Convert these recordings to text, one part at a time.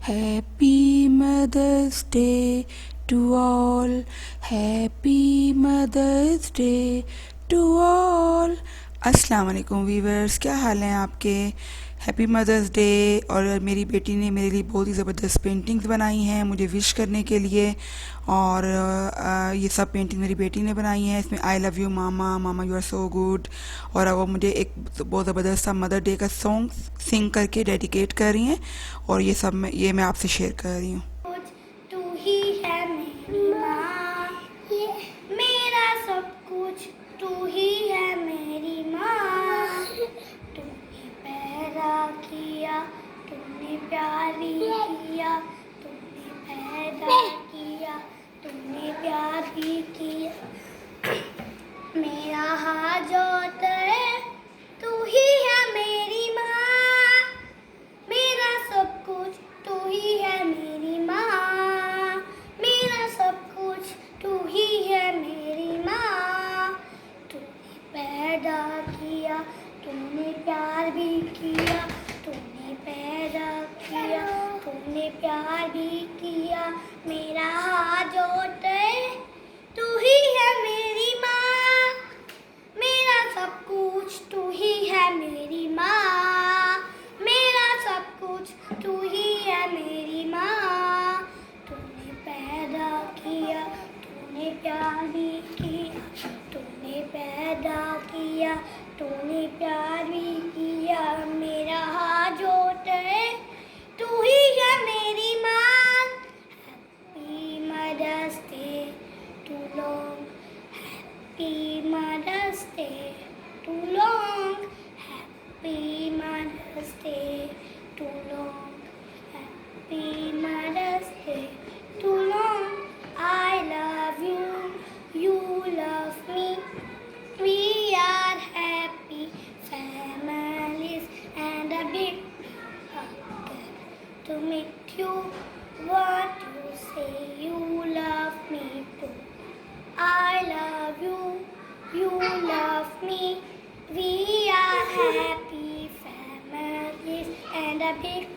Happy Mother's Day to all. Happy Mother's Day to all. अस्सलाम वालेकुम viewers, क्या हाल हैं आपके। Happy mother's day. और मेरी बेटी ने मेरे लिए बहुत ही ज़बरदस्त पेंटिंग्स बनाई हैं मुझे विश करने के लिए। और ये सब पेंटिंग मेरी बेटी ने बनाई हैं। इसमें I love you mama, mama you are so good. और वो मुझे एक बहुत ज़बरदस्त सा मदर डे का सॉन्ग सिंग करके डेडिकेट कर रही हैं। और ये मैं आपसे शेयर कर रही हूँ। तू ही है मेरी माँ, मेरा सब कुछ तू ही है मेरी माँ। तूने पैदा किया, तूने प्यार भी किया, तूने पैदा किया, तूने प्यार भी किया। मेरा हाथ जोड़ता है, तू ही है मेरी माँ, मेरा सब कुछ तू ही है मेरी माँ, मेरा सब कुछ तू ही है मेरी माँ। तूने पैदा किया, तूने प्यार भी किया, तूने पैदा किया, तूने प्यार भी किया। मेरा हाथ जोड़ता है, तू ही है मेरी माँ, मेरा सब कुछ तू ही है मेरी माँ, मेरा सब कुछ तू ही है मेरी माँ। तूने पैदा किया, तूने प्यार भी किया, तूने पैदा किया, तूने प्यार भी किया। मेरा हाथ जोड़ता है, तू ही है मेरी माँ। Happy mother's day too long, happy mother's day too long, happy mother's day too long, happy Mother's Day too long. I love you, you love me, we are happy families and a big hug to meet you. What you say, you love me too. I love you, you love me, we are happy families and a big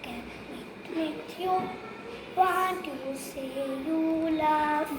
can meet you. Want to say you love